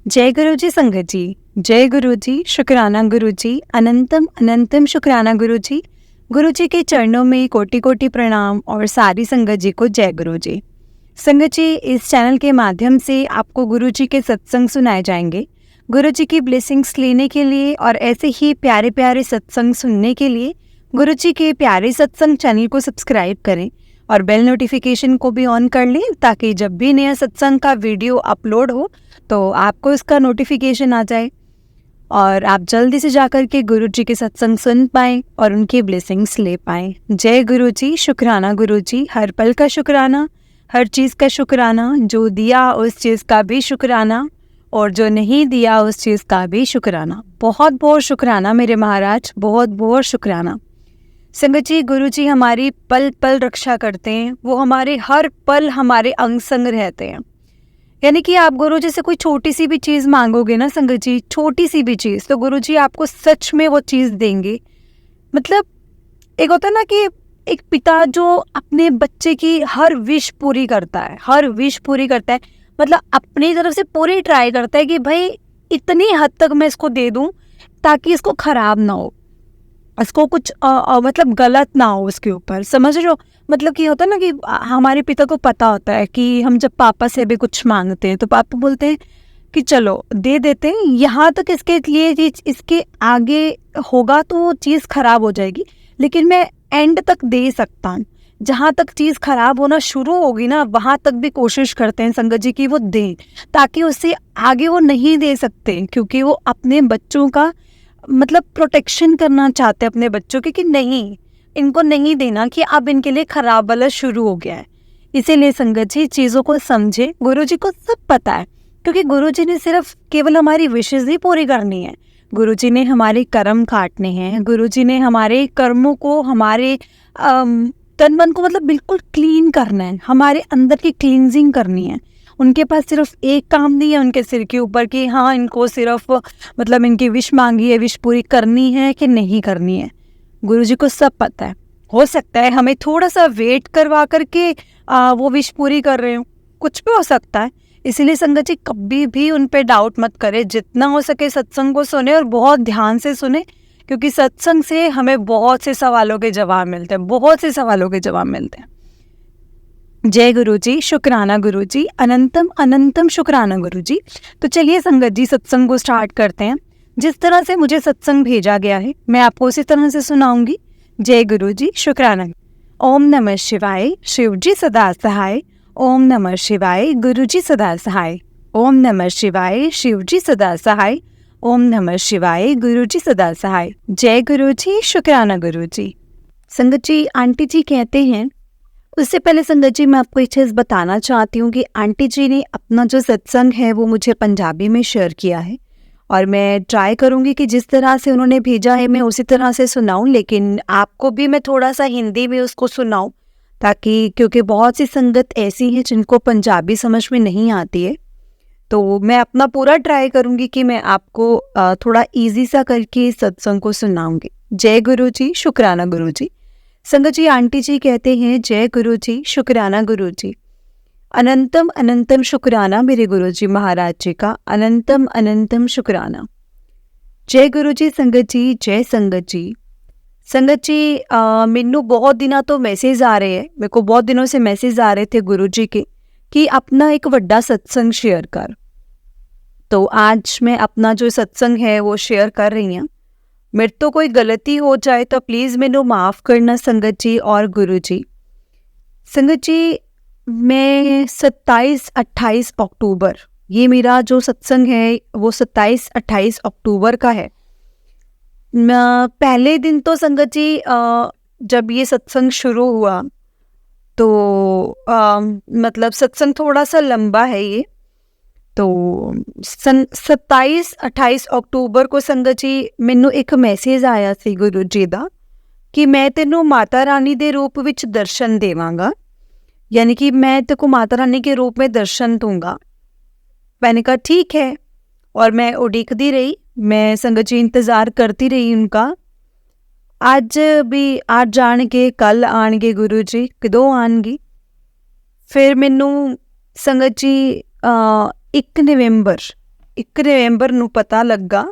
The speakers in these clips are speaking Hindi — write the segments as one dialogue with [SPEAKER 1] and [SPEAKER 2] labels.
[SPEAKER 1] जय गुरु जी संगत जी। जय गुरु जी, शुक्राना गुरु जी, अनंतम अनंतम शुक्राना गुरु जी। गुरु जी के चरणों में कोटि कोटि प्रणाम और सारी संगत जी को जय गुरु जी। संगत जी, इस चैनल के माध्यम से आपको गुरु जी के सत्संग सुनाए जाएंगे। गुरु जी की ब्लेसिंग्स लेने के लिए और ऐसे ही प्यारे प्यारे सत्संग सुनने के लिए गुरु जी के प्यारे सत्संग चैनल को सब्सक्राइब करें और बेल नोटिफिकेशन को भी ऑन कर लें, ताकि जब भी नया सत्संग का वीडियो अपलोड हो तो आपको इसका नोटिफिकेशन आ जाए और आप जल्दी से जाकर के गुरु जी के सत्संग सुन पाएँ और उनकी ब्लेसिंग्स ले पाएँ। जय गुरु जी, शुक्राना गुरु जी, हर पल का शुक्राना, हर चीज़ का शुक्राना, जो दिया उस चीज़ का भी शुक्राना और जो नहीं दिया उस चीज़ का भी शुक्राना। बहुत बहुत शुक्राना मेरे महाराज, बहुत बहुत शुक्राना। संगत जी, गुरु जी हमारी पल पल रक्षा करते हैं, वो हमारे हर पल हमारे अंग संग रहते हैं। यानी कि आप गुरु जी से कोई छोटी सी भी चीज़ मांगोगे ना संगत जी, छोटी सी भी चीज़, तो गुरु जी आपको सच में वो चीज़ देंगे। मतलब एक होता है ना कि एक पिता जो अपने बच्चे की हर विश पूरी करता है, हर विश पूरी करता है, मतलब अपनी तरफ से पूरी ट्राई करता है कि भाई इतनी हद तक मैं इसको दे दूं ताकि इसको खराब ना हो, इसको कुछ मतलब गलत ना हो उसके ऊपर। समझ रहे हो? मतलब कि होता है ना कि हमारे पिता को पता होता है कि हम जब पापा से भी कुछ मांगते हैं तो पापा बोलते हैं कि चलो दे देते हैं, यहाँ तक इसके लिए चीज, इसके आगे होगा तो वो चीज़ खराब हो जाएगी, लेकिन मैं एंड तक दे सकता हूँ। जहाँ तक चीज़ खराब होना शुरू होगी ना, वहाँ तक भी कोशिश करते हैं संगत जी की वो दें, ताकि उससे आगे वो नहीं दे सकते, क्योंकि वो अपने बच्चों का मतलब प्रोटेक्शन करना चाहते हैं अपने बच्चों की, कि नहीं, इनको नहीं देना कि अब इनके लिए खराब वाला शुरू हो गया है। इसीलिए संगत जी चीज़ों को समझे, गुरु जी को सब पता है, क्योंकि गुरु जी ने सिर्फ केवल हमारी विशेष ही पूरी करनी है। गुरु जी ने हमारे कर्म काटने हैं, गुरु जी ने हमारे कर्मों को, हमारे तन मन को मतलब बिल्कुल क्लीन करना है, हमारे अंदर की क्लींजिंग करनी है। उनके पास सिर्फ एक काम नहीं है उनके सिर के ऊपर कि हाँ इनको सिर्फ मतलब इनकी विश मांगी है, विश पूरी करनी है कि नहीं करनी है। गुरु जी को सब पता है। हो सकता है हमें थोड़ा सा वेट करवा करके वो विश पूरी कर रहे हो, कुछ भी हो सकता है। इसीलिए संगत जी कभी भी उन पे डाउट मत करें, जितना हो सके सत्संग को सुने और बहुत ध्यान से सुने, क्योंकि सत्संग से हमें बहुत से सवालों के जवाब मिलते हैं, बहुत से सवालों के जवाब मिलते हैं। जय गुरु जी, शुक्राना गुरु जी, अनंतम अनंतम शुक्राना गुरु जी। तो चलिए संगत जी सत्संग को स्टार्ट करते हैं। जिस तरह से मुझे सत्संग भेजा गया है मैं आपको उसी तरह से सुनाऊंगी। जय गुरु जी, शुक्राना। ओम नमः शिवाय, शिव जी सदा सहाय। ओम नमः शिवाय, गुरु जी सदा सहाय। ओम नमः शिवाय, शिव जी सदा सहाय। ओम नमः शिवाय, गुरु जी सदा सहाय। जय गुरु जी, शुक्राना गुरु जी। संगत जी, आंटी जी कहते हैं, उससे पहले संगत जी मैं आपको एक चीज़ बताना चाहती हूँ कि आंटी जी ने अपना जो सत्संग है वो मुझे पंजाबी में शेयर किया है, और मैं ट्राई करूँगी कि जिस तरह से उन्होंने भेजा है मैं उसी तरह से सुनाऊँ, लेकिन आपको भी मैं थोड़ा सा हिंदी में उसको सुनाऊँ, ताकि क्योंकि बहुत सी संगत ऐसी हैं जिनको पंजाबी समझ में नहीं आती है। तो मैं अपना पूरा ट्राई करूँगी कि मैं आपको थोड़ा ईजी सा करके सत्संग को सुनाऊँगी। जय गुरु जी, शुक्राना गुरु जी। संगत जी, आंटी जी कहते हैं, जय गुरु जी, शुक्राना गुरु जी, अनंतम अनंतम शुक्राना मेरे गुरु जी महाराज जी का, अनंतम अनंतम शुक्राना। जय गुरु जी संगत जी, जय संगत जी। संगत जी, मैनू बहुत दिनों तो मैसेज आ रहे हैं, मेरे को बहुत दिनों से मैसेज आ रहे थे गुरु जी के कि अपना एक वड्डा सत्संग शेयर कर। तो आज मैं अपना जो सत्संग है वो शेयर कर रही हूँ। मेरे तो कोई गलती हो जाए तो प्लीज़ मैनू माफ़ करना संगत जी और गुरु जी। संगत जी, मैं 27-28 अक्टूबर, ये मेरा जो सत्संग है वो 27-28 अक्टूबर का है। पहले दिन तो संगत जी जब ये सत्संग शुरू हुआ तो मतलब सत्संग थोड़ा सा लंबा है ये, तो 27-28 अक्टूबर को संगत जी मैनू एक मैसेज आया सी गुरु जी दा कि मैं तेनू माता रानी दे रूप विच दर्शन देवांगा, यानी कि मैं तेरे को माता रानी के रूप में दर्शन दूंगा। मैंने कहा ठीक है, और मैं उड़ीकती रही, मैं संगत जी इंतज़ार करती रही उनका। आज भी आज जाणगे, कल आणगे गुरु जी, कदों आणगे। फिर मैनू संगत जी 1 नवंबर 1 नवंबर ਨੂੰ पता लगा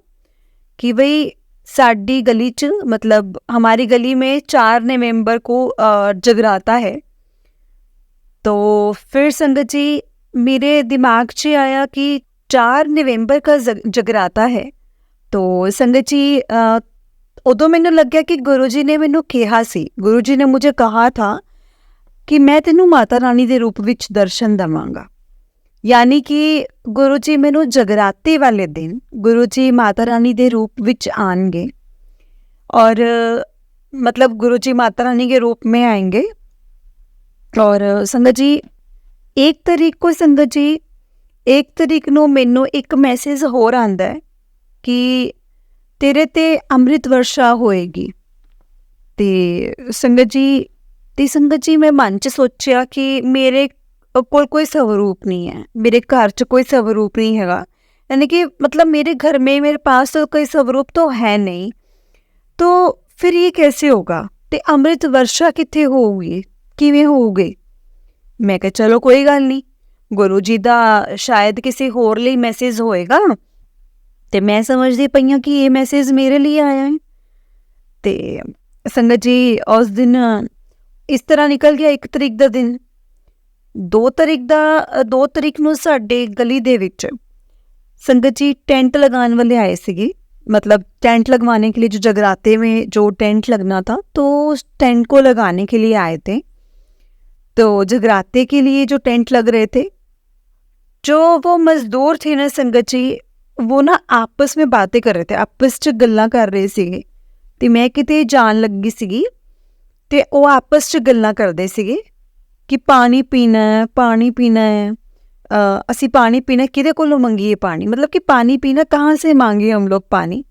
[SPEAKER 1] कि भाई साडी गली च मतलब हमारी गली में 4 नवंबर को जगराता है। तो फिर संगत जी मेरे दिमाग 'ਚ आया कि 4 नवंबर का जगराता है। तो संगत जी उदों मैनू लग्या कि गुरु जी ने मैनू कहा सी, गुरु जी ने मुझे कहा था कि मैं तेनू माता रानी के रूप विच दर्शन देवांगा। यानी कि गुरु जी मैनू जगराते वाले दिन गुरु जी माता रानी के रूप विच आएंगे और मतलब गुरु जी माता रानी के रूप में आएंगे। और संगत जी 1 तारीख को संगत जी 1 तारीख नू मैनू एक मैसेज होर आंदा है कि तेरे ते अमृत वर्षा होएगी। ते संगत जी मैं मन च सोचिया कि मेरे कोल कोई स्वरूप नहीं है, मेरे घर च कोई स्वरूप नहीं हैगा, यानी कि मतलब मेरे घर में मेरे पास तो कोई स्वरूप तो है नहीं, तो फिर ये कैसे होगा? ते अमृत वर्षा कित्थे होगी, किवें होगी? मैं कहा चलो कोई गल नहीं, गुरु जी दा शायद किसी होर लई मैसेज होएगा, ते मैं समझदी पई हां कि ये मैसेज मेरे लिए आया है। ते संगत जी उस दिन इस तरह निकल गया 1 तरीक दा दिन। 2 तरीक नू साडे गली दे विच संगत जी टेंट लगाने वाले आए सीगे, मतलब टेंट लगवाने के लिए जो जगराते में जो टेंट लगना था तो उस टेंट को लगाने के लिए आए थे। तो जगराते के लिए जो टेंट लग रहे थे, जो वो मजदूर थे ना संगत जी, वो ना आपस में बातें कर रहे थे, आपस च गल्लां कर रहे सीगे। ते मैं किते जान लगी सीगी ते वो आपस च गल्लां करदे सीगे कि पानी पीना है, असी पानी पीना, किदे कोलों मंगीए पानी, मतलब कि पानी पीना, कहाँ से मांगे हम लोग पानी।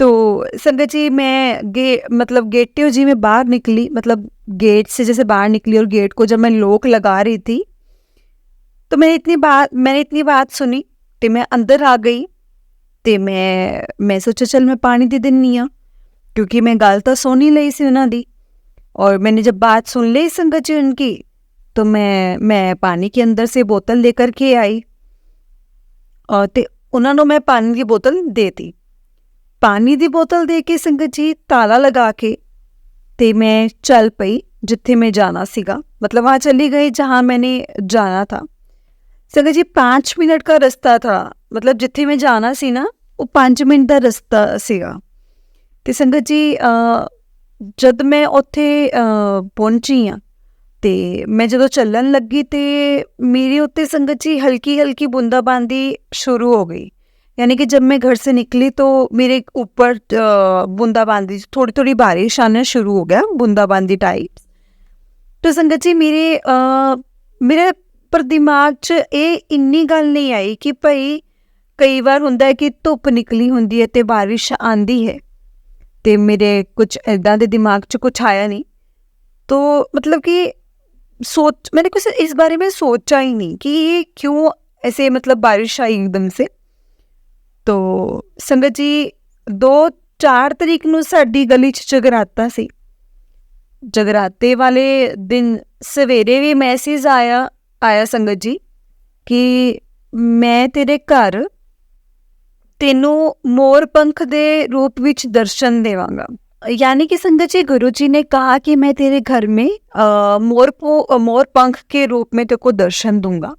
[SPEAKER 1] तो संगत जी मैं मतलब गेटियों जी में बाहर निकली, मतलब गेट से जैसे बाहर निकली और गेट को जब मैं लॉक लगा रही थी तो मैंने इतनी बात सुनी, तो मैं अंदर आ गई। तो मैं सोचा चल मैं पानी दे दिन्नी आ, क्योंकि मैं गल तो सुन ही लई सी उन्हां दी। और मैंने जब बात सुन ली संगत जी उनकी, तो मैं पानी के अंदर से बोतल लेकर के आई और ते उन्होंने मैं पानी की बोतल देती। पानी की बोतल दे के संगत जी ताला लगा के ते मैं चल पई जिथे मैं जाना सीगा, मतलब वहाँ चली गई जहाँ मैंने जाना था। संगत जी 5 मिनट का रास्ता था, मतलब जिथे मैं जाना सी ना वो 5 मिनट का रास्ता सीगा। ते संगत जी जद मैं उत्थे पहुंची हाँ ते मैं जदों चलन लगी तो मेरे उत्ते संगत जी हल्की हल्की बूंदाबांदी शुरू हो गई। यानी कि जब मैं घर से निकली तो मेरे ऊपर बूंदाबांदी, थोड़ी थोड़ी बारिश आना शुरू हो गया, बूंदाबांदी टाइप्स। तो संगत जी मेरे पर दिमाग च ये इन्नी गल नहीं आई कि भाई कई बार हुंदा है कि धुप निकली हुंदी है तो बारिश आंदी है, तो मेरे कुछ इदा दे दिमाग च कुछ आया नहीं। तो मतलब कि मैंने कुछ इस बारे में सोचा ही नहीं कि ये क्यों ऐसे मतलब बारिश आई एकदम से। तो संगत जी 2-4 तरीक नू साडी गली च जगराता सी। जगराते वाले दिन सवेरे भी मैसेज आया संगत जी कि मैं तेरे घर तेनू मोर पंख दे रूप विच दर्शन देवांगा। यानी कि संगत जी गुरु जी ने कहा कि मैं तेरे घर में मोर पंख के रूप में तेरे को दर्शन दूंगा।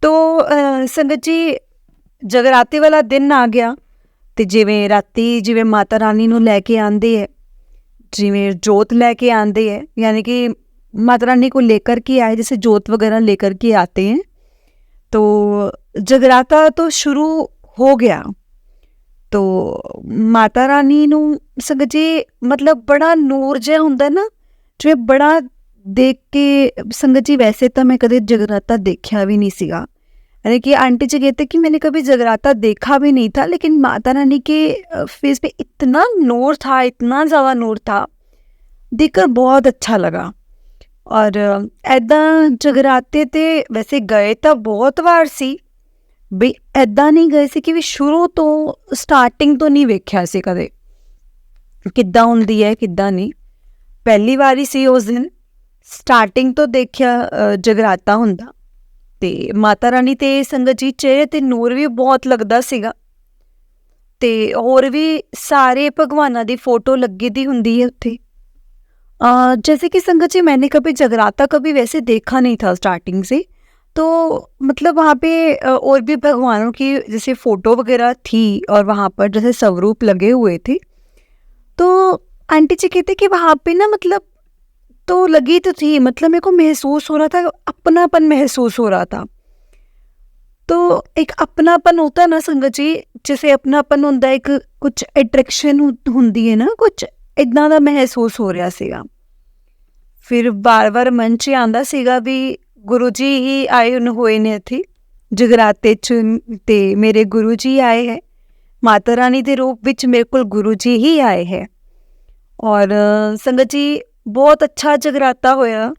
[SPEAKER 1] तो संगत जी जगराते वाला दिन आ गया, तो जिवें राती जिवें माता रानी नू लैके आंदे है, जिवें जोत लैके आंदे है, यानी कि माता रानी को लेकर के आए जैसे जोत वगैरह लेकर के आते हैं। तो जगराता तो शुरू हो गया। तो माता रानी नू संगत जी मतलब बड़ा नूर जिहा हुंदा ना, जिवें बड़ा देख के संगत जी वैसे तो मैं कदे जगराता देखा भी नहीं सीगा, यानी कि आंटी जी कहते कि मैंने कभी जगराता देखा भी नहीं था, लेकिन माता रानी के फेस पे इतना नूर था, इतना ज़्यादा नूर था, देखकर बहुत अच्छा लगा। और ऐदा जगराते ते वैसे गए तो बहुत वार सी, बई ऐदा नहीं गए सी कि भी शुरू तो स्टार्टिंग तो नहीं वेख्या सी कदे किद्दां हुंदी है किद्दां नहीं। पहली वारी सी उस दिन स्टार्टिंग तो देखिया जगराता हुंदा। ਤੇ ਮਾਤਾ ਰਾਣੀ ਤੇ ਸੰਗਤ ਜੀ ਚਿਹਰੇ ਤੇ ਨੂਰ ਵੀ ਬਹੁਤ ਲੱਗਦਾ ਸੀਗਾ। ਤੇ ਹੋਰ ਵੀ सारे भगवाना ਦੀ फोटो लगी दी हुंदी है उत्थे। जैसे कि संगत जी मैंने कभी जगराता कभी वैसे देखा नहीं था स्टार्टिंग से, तो मतलब वहाँ पे और भी भगवानों की जैसे फ़ोटो वगैरह थी और वहाँ पर जैसे स्वरूप लगे हुए थे। तो आंटी जी कहते कि वहाँ पे ना मतलब तो लगी तो थी, मतलब मेरे को महसूस हो रहा था, अपनापन महसूस हो रहा था। तो एक अपनापन होता है ना संगत जी, जैसे अपनापन होंदा एक कुछ अट्रैक्शन हुंदी है ना, कुछ इदां दा महसूस हो रहा सीगा। फिर बार बार मन च आंदा सीगा भी गुरु जी ही आए हुए ने इत्थे जगराते च, ते मेरे गुरु जी आए है, माता रानी दे रूप विच मेरे कोल गुरु जी ही आए है। और संगत जी बहुत अच्छा जगराता होया,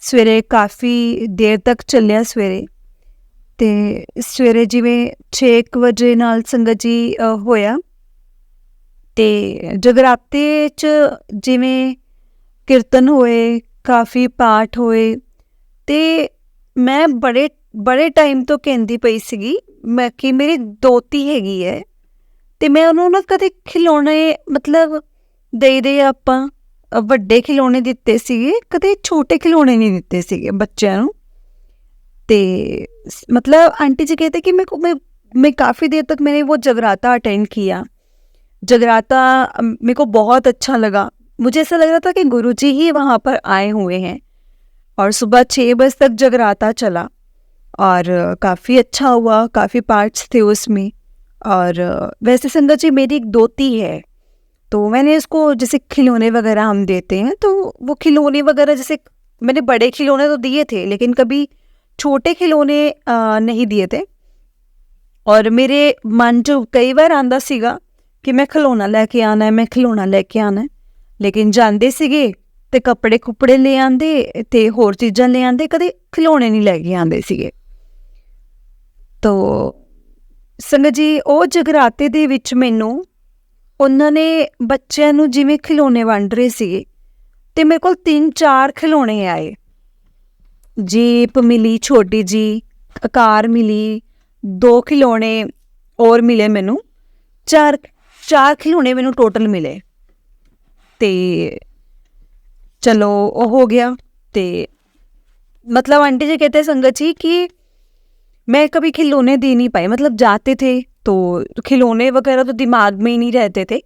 [SPEAKER 1] सवेरे काफ़ी देर तक चलिया सवेरे। ਤੇ ਸਵੇਰੇ ਜਿਵੇਂ 6 ਵਜੇ ਨਾਲ ਸੰਗਤ ਜੀ ਹੋਇਆ ਤੇ ਜਗਰਾਤੇ 'ਚ ਜਿਵੇਂ ਕੀਰਤਨ ਹੋਏ, ਕਾਫੀ ਪਾਠ ਹੋਏ ਤੇ ਮੈਂ ਬੜੇ ਟਾਈਮ ਤੋਂ ਕਹਿੰਦੀ ਪਈ ਸੀਗੀ ਮੈਂ ਕਿ ਮੇਰੀ ਦੋਤੀ ਹੈਗੀ ਹੈ ਤੇ ਮੈਂ ਉਹਨੂੰ ਨਾ ਕਦੇ ਖਿਡੌਣੇ ਮਤਲਬ ਦੇ ਆਪਾਂ ਵੱਡੇ ਖਿਡੌਣੇ ਦਿੱਤੇ ਸੀਗੇ, ਕਦੇ ਛੋਟੇ ਖਿਡੌਣੇ ਨਹੀਂ ਦਿੱਤੇ ਸੀਗੇ ਬੱਚਿਆਂ ਨੂੰ। ते मतलब आंटी जी कहते कि मैं काफ़ी देर तक मैंने वो जगराता अटेंड किया। जगराता मेरे को बहुत अच्छा लगा, मुझे ऐसा लग रहा था कि गुरुजी ही वहाँ पर आए हुए हैं। और सुबह 6 बजे तक जगराता चला और काफ़ी अच्छा हुआ, काफ़ी पार्ट्स थे उसमें। और वैसे संगत जी मेरी एक दोती है, तो मैंने उसको जैसे खिलौने वगैरह हम देते हैं, तो वो खिलौने वगैरह जैसे मैंने बड़े खिलौने तो दिए थे लेकिन कभी छोटे खिलौने नहीं दिए थे। और मेरे मन च कई बार आंदा सीगा कि मैं खिलौना लैके आना है, मैं खिलौना लैके आना है, लेकिन जाते सीगे ते कपड़े कुपड़े ले आंदे ते होर चीज़ां ले आंदे, कदे खिलौने नहीं लैके आंदे सीगे। तो संगत जी ਉਹ ਜਗਰਾਤੇ ਦੇ ਵਿੱਚ ਮੈਨੂੰ ਉਹਨਾਂ ਨੇ ਬੱਚਿਆਂ ਨੂੰ ਜਿਵੇਂ ਖਿਲੌਣੇ ਵੰਡ ਰਹੇ ਸੀਗੇ ਤੇ ਮੇਰੇ ਕੋਲ 3-4 ਖਿਲੌਣੇ ਆਏ। जीप मिली छोटी जी, कार मिली, 2 खिलौने और मिले मैनू, चार खिलौने मैनू टोटल मिले। ते चलो वो हो गया। ते मतलब आंटी जी कहते संगत जी कि मैं कभी खिलौने दे नहीं पाई, मतलब जाते थे तो खिलौने वगैरह तो दिमाग में ही नहीं रहते थे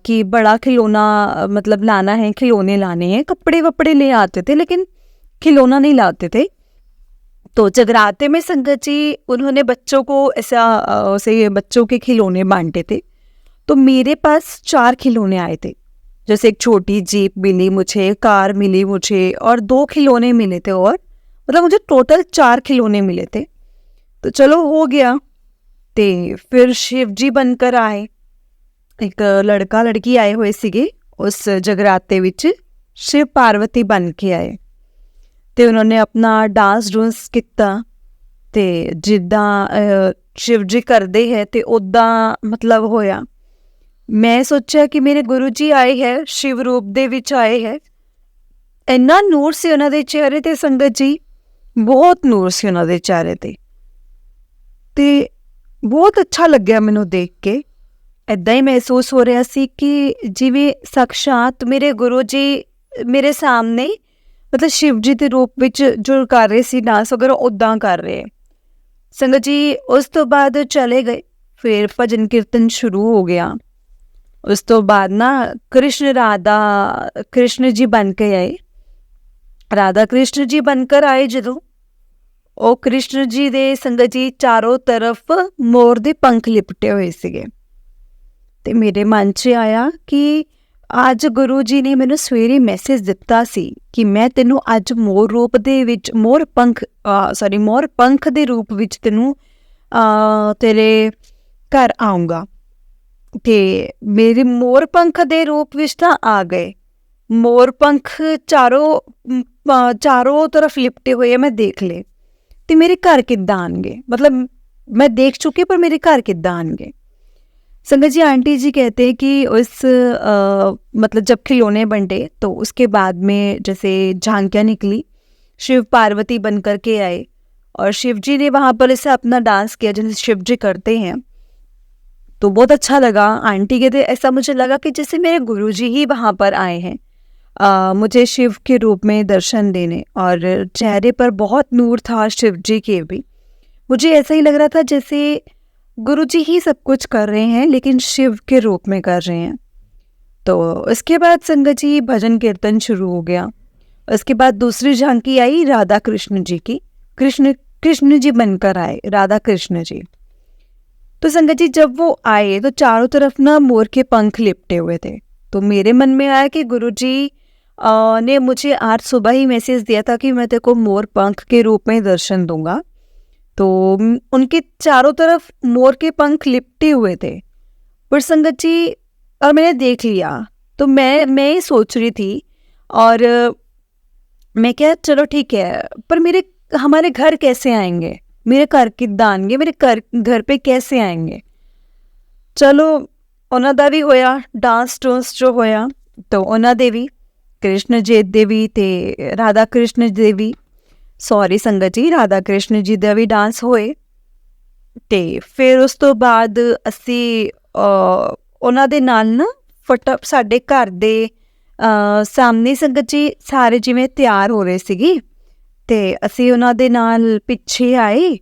[SPEAKER 1] कि बड़ा खिलौना मतलब लाना है, खिलौने लाने हैं, कपड़े वपड़े ले आते थे लेकिन खिलौना नहीं लाते थे। तो जगराते में संगत जी उन्होंने बच्चों को ऐसा से बच्चों के खिलौने बांटे थे, तो मेरे पास 4 खिलौने आए थे। जैसे एक छोटी जीप मिली मुझे, कार मिली मुझे और 2 खिलौने मिले थे, और मतलब मुझे टोटल 4 खिलौने मिले थे। तो चलो हो गया। ते फिर शिव जी बनकर आए, एक लड़का लड़की आए हुए सीगे उस जगराते विच, शिव पार्वती बन के आए ਤੇ ਉਹਨਾਂ ਨੇ ਆਪਣਾ ਡਾਂਸ ਡੂੰਸ ਕੀਤਾ ਤੇ ਜਿੱਦਾਂ ਸ਼ਿਵ ਜੀ ਕਰਦੇ ਹੈ ਤੇ ਉੱਦਾਂ ਮਤਲਬ ਹੋਇਆ। ਮੈਂ ਸੋਚਿਆ ਕਿ ਮੇਰੇ ਗੁਰੂ ਜੀ ਆਏ ਹੈ, ਸ਼ਿਵ ਰੂਪ ਦੇ ਵਿੱਚ ਆਏ ਹੈ। ਇੰਨਾ ਨੂਰ ਸੀ ਉਹਨਾਂ ਦੇ ਚਿਹਰੇ ਤੇ ਸੰਗਤ ਜੀ, ਬਹੁਤ ਨੂਰ ਸੀ ਉਹਨਾਂ ਦੇ ਚਿਹਰੇ ਤੇ ਬਹੁਤ ਅੱਛਾ ਲੱਗਿਆ ਮੈਨੂੰ ਦੇਖ ਕੇ। ਇੱਦਾਂ ਹੀ ਮਹਿਸੂਸ ਹੋ ਰਿਹਾ ਸੀ ਕਿ ਜਿਵੇਂ ਸਾਕਸ਼ਾਤ ਮੇਰੇ ਗੁਰੂ ਜੀ ਮੇਰੇ ਸਾਹਮਣੇ मतलब शिव जी के रूप ਵਿੱਚ जो कर रहे सी डांस वगैरह उदां कर रहे। संगत जी उस तो बाद चले गए, फिर भजन कीर्तन शुरू हो गया। उस तो बाद ना कृष्ण राधा कृष्ण जी बन के आए, राधा कृष्ण जी बनकर आए ਜਦੋਂ ਉਹ कृष्ण जी ਦੇ संगत जी चारों तरफ मोर ਦੇ पंख लिपटे हुए ਸੀਗੇ। ਤੇ ਮੇਰੇ ਮਨ 'ਚ ਆਇਆ ਕਿ ਅੱਜ ਗੁਰੂ ਜੀ ਨੇ ਮੈਨੂੰ ਸਵੇਰੇ ਮੈਸੇਜ ਦਿੱਤਾ ਸੀ ਕਿ ਮੈਂ ਤੈਨੂੰ ਅੱਜ ਮੋਰ ਰੂਪ ਦੇ ਵਿੱਚ ਮੋਰ ਪੰਖ ਦੇ ਰੂਪ ਵਿੱਚ ਤੈਨੂੰ ਤੇਰੇ ਘਰ ਆਊਂਗਾ। ਤੇ ਮੇਰੇ ਮੋਰ ਪੰਖ ਦੇ ਰੂਪ ਵਿੱਚ ਤਾਂ ਆ ਗਏ। ਮੋਰ ਪੰਖ ਚਾਰੋਂ ਤਰਫ ਲਿਪਟੇ ਹੋਏ ਮੈਂ ਦੇਖ ਲਏ। ਤੇ ਮੇਰੇ ਘਰ ਕਿੱਦਾਂ ਆਣਗੇ, मतलब मैं देख चुकी पर मेरे घर किद्दां आएंगे। संगत जी आंटी जी कहते हैं कि उस मतलब जब खिलौने बंटे तो उसके बाद में जैसे झांकियाँ निकली, शिव पार्वती बन कर के आए और शिव जी ने वहाँ पर ऐसे अपना डांस किया जैसे शिव जी करते हैं। तो बहुत अच्छा लगा। आंटी कहते ऐसा मुझे लगा कि जैसे मेरे गुरुजी ही वहाँ पर आए हैं मुझे शिव के रूप में दर्शन देने, और चेहरे पर बहुत नूर था शिव जी के भी। मुझे ऐसा ही लग रहा था जैसे गुरुजी ही सब कुछ कर रहे हैं लेकिन शिव के रूप में कर रहे हैं। तो इसके बाद संगत जी भजन कीर्तन शुरू हो गया। उसके बाद दूसरी झांकी आई राधा कृष्ण जी की। कृष्ण जी बनकर आए, राधा कृष्ण जी। तो संगत जी जब वो आए तो चारों तरफ ना मोर के पंख लिपटे हुए थे। तो मेरे मन में आया कि गुरुजी ने मुझे आज सुबह ही मैसेज दिया था कि मैं तेरे को मोर पंख के रूप में दर्शन दूंगा। तो उनके चारों तरफ मोर के पंख लिपटे हुए थे। पर संगत जी और मैंने देख लिया तो मैं ही सोच रही थी, और मैं क्या चलो ठीक है, पर हमारे घर कैसे आएंगे, मेरे घर किद्दां आएंगे, मेरे घर पे कैसे आएंगे। चलो ਉਹਨਾਂ ਦਾ ਵੀ ਹੋਇਆ डांस टूंस जो होया। तो ਉਹਨਾਂ ਦੇ ਵੀ कृष्ण जी ਦੇ ਵੀ ਤੇ ਰਾਧਾ ਕ੍ਰਿਸ਼ਨ ਦੇ ਵੀ ਸੌਰੀ ਸੰਗਤ ਜੀ ਰਾਧਾ ਕ੍ਰਿਸ਼ਨ ਜੀ ਦਾ ਵੀ ਡਾਂਸ ਹੋਏ। ਤੇ ਫਿਰ ਉਸ ਤੋਂ ਬਾਅਦ ਅਸੀਂ ਉਹਨਾਂ ਦੇ ਨਾਲ ਨਾ ਸਾਡੇ ਘਰ ਦੇ ਸਾਹਮਣੇ ਸੰਗਤ ਜੀ ਸਾਰੇ ਜਿਵੇਂ ਤਿਆਰ ਹੋ ਰਹੇ ਸੀਗੇ ਤੇ ਅਸੀਂ ਉਹਨਾਂ ਦੇ ਨਾਲ ਪਿੱਛੇ ਆਏ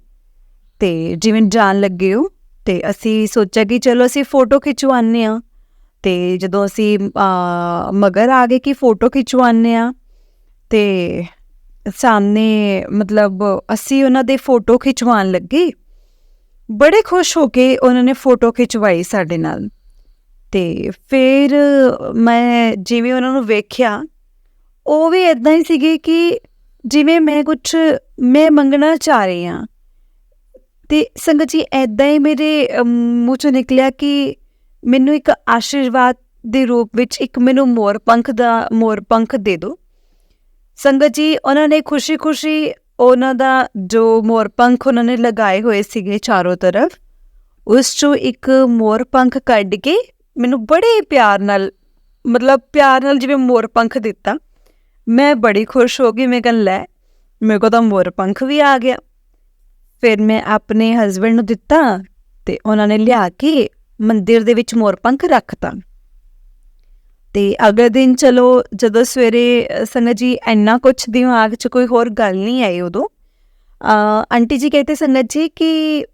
[SPEAKER 1] ਤੇ ਜਿਵੇਂ ਜਾਣ ਲੱਗੇ ਹੋ ਤੇ ਅਸੀਂ ਸੋਚਿਆ ਕਿ ਚਲੋ ਅਸੀਂ ਫੋਟੋ ਖਿਚਵਾਉਂਦੇ ਹਾਂ। ਤੇ ਜਦੋਂ ਅਸੀਂ ਮਗਰ ਆ ਗਏ ਕਿ ਫੋਟੋ ਖਿਚਵਾਉਂਦੇ ਹਾਂ ਤੇ ਸਾਹਮਣੇ ਮਤਲਬ ਅਸੀਂ ਉਹਨਾਂ ਦੇ ਫੋਟੋ ਖਿਚਵਾਉਣ ਲੱਗੇ। ਬੜੇ ਖੁਸ਼ ਹੋ ਕੇ ਉਹਨਾਂ ਨੇ ਫੋਟੋ ਖਿਚਵਾਈ ਸਾਡੇ ਨਾਲ। ਤੇ ਫਿਰ ਮੈਂ ਜਿਵੇਂ ਉਹਨਾਂ ਨੂੰ ਵੇਖਿਆ ਉਹ ਵੀ ਇੱਦਾਂ ਹੀ ਸੀਗੇ ਕਿ ਜਿਵੇਂ ਮੈਂ ਮੰਗਣਾ ਚਾਹ ਰਹੀ ਹਾਂ। ਤੇ ਸੰਗਤ ਜੀ ਇੱਦਾਂ ਹੀ ਮੇਰੇ ਮੂੰਹ 'ਚੋਂ ਨਿਕਲਿਆ ਕਿ ਮੈਨੂੰ ਇੱਕ ਆਸ਼ੀਰਵਾਦ ਦੇ ਰੂਪ ਵਿੱਚ ਇੱਕ ਮੈਨੂੰ ਮੋਰ ਪੰਖ ਦੇ ਦਿਓ। ਸੰਗਤ ਜੀ ਉਹਨਾਂ ਨੇ ਖੁਸ਼ੀ ਉਹਨਾਂ ਦਾ ਜੋ ਮੋਰ ਪੰਖ ਉਹਨਾਂ ਨੇ ਲਗਾਏ ਹੋਏ ਸੀਗੇ ਚਾਰੋਂ ਤਰਫ, ਉਸ 'ਚੋਂ ਇੱਕ ਮੋਰ ਪੰਖ ਕੱਢ ਕੇ ਮੈਨੂੰ ਬੜੇ ਪਿਆਰ ਨਾਲ ਜਿਵੇਂ ਮੋਰ ਪੰਖ ਦਿੱਤਾ। ਮੈਂ ਬੜੀ ਖੁਸ਼ ਹੋ ਗਈ। ਮੈਂ ਕਹਿਣ ਲੈ ਮੇਰੇ ਕੋਲ ਤਾਂ ਮੋਰ ਪੰਖ ਵੀ ਆ ਗਿਆ। ਫਿਰ ਮੈਂ ਆਪਣੇ ਹਸਬੈਂਡ ਨੂੰ ਦਿੱਤਾ ਤੇ ਉਹਨਾਂ ਨੇ ਲਿਆ ਕੇ ਮੰਦਿਰ ਦੇ ਵਿੱਚ ਮੋਰ ਪੰਖ ਰੱਖਤਾ। ਤੇ ਅਗਲੇ ਦਿਨ ਚਲੋ ਜਦੋਂ ਸਵੇਰੇ ਸੰਗਤ ਜੀ ਇੰਨਾ ਕੁਛ ਦਿਮਾਗ 'ਚ ਕੋਈ ਹੋਰ ਗੱਲ ਨਹੀਂ ਆਈ ਉਦੋਂ। आंटी जी कहते संगत जी कि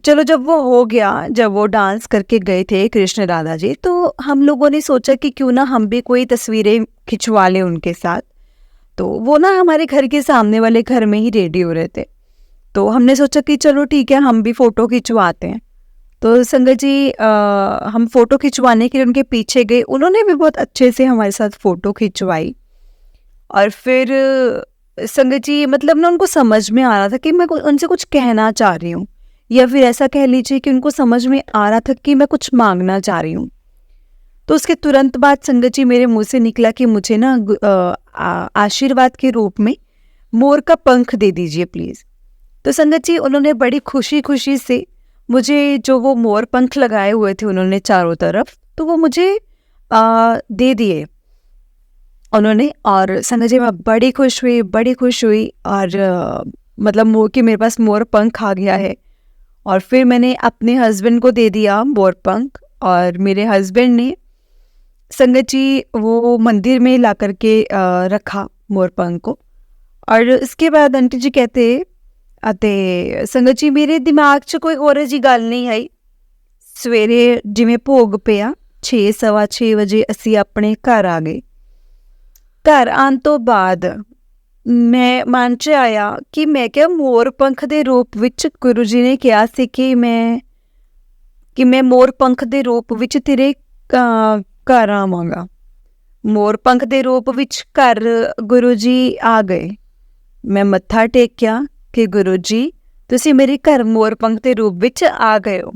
[SPEAKER 1] चलो जब वो हो गया, जब वो डांस करके गए थे कृष्ण राधा जी, तो हम लोगों ने सोचा कि क्यों ना हम भी कोई तस्वीरें खिंचवा लें उनके साथ। तो वो ना हमारे घर के सामने वाले घर में ही रेडी हो रहे थे। तो हमने सोचा कि चलो ठीक है हम भी फ़ोटो खिंचवाते हैं। तो संगत जी हम फ़ोटो खिंचवाने के लिए उनके पीछे गए। उन्होंने भी बहुत अच्छे से हमारे साथ फ़ोटो खिंचवाई। और फिर संगत जी मतलब ना उनको समझ में आ रहा था कि मैं उनसे कुछ कहना चाह रही हूँ, या फिर ऐसा कह लीजिए कि उनको समझ में आ रहा था कि मैं कुछ मांगना चाह रही हूँ। तो उसके तुरंत बाद संगत जी मेरे मुंह से निकला कि मुझे ना आशीर्वाद के रूप में मोर का पंख दे दीजिए प्लीज़। तो संगत जी उन्होंने बड़ी खुशी से मुझे जो वो मोर पंख लगाए हुए थे उन्होंने चारों तरफ, तो वो मुझे दे दिए उन्होंने। और संगत जी मैं बड़ी खुश हुई और मतलब मेरे पास मोर पंख आ गया है। और फिर मैंने अपने हस्बैंड को दे दिया मोर पंख, और मेरे हस्बैंड ने संगत जी वो मंदिर में ला करके रखा मोर पंख को। और इसके बाद आंटी जी कहते ਅਤੇ ਸੰਗਤ ਜੀ ਮੇਰੇ ਦਿਮਾਗ 'ਚ ਕੋਈ ਹੋਰ ਜਿਹੀ ਗੱਲ ਨਹੀਂ ਆਈ। ਸਵੇਰੇ ਜਿਵੇਂ ਭੋਗ ਪਿਆ 6:15 ਵਜੇ ਅਸੀਂ ਆਪਣੇ ਘਰ ਆ ਗਏ। ਘਰ ਆਉਣ ਤੋਂ ਬਾਅਦ ਮੈਂ ਮਨ 'ਚ ਆਇਆ ਕਿ ਮੈਂ ਕਿਹਾ ਮੋਰ ਪੰਖ ਦੇ ਰੂਪ ਵਿੱਚ ਗੁਰੂ ਜੀ ਨੇ ਕਿਹਾ ਸੀ ਕਿ ਮੈਂ ਮੋਰ ਪੰਖ ਦੇ ਰੂਪ ਵਿੱਚ ਤੇਰੇ ਘਰ ਆਵਾਂਗਾ। ਮੋਰ ਪੰਖ ਦੇ ਰੂਪ ਵਿੱਚ ਘਰ ਗੁਰੂ ਜੀ ਆ ਗਏ। ਮੈਂ ਮੱਥਾ ਟੇਕਿਆ ਕਿ ਗੁਰੂ ਜੀ ਤੁਸੀਂ ਮੇਰੇ ਘਰ ਮੋਰ ਪੰਖ ਦੇ ਰੂਪ ਵਿੱਚ ਆ ਗਏ ਹੋ।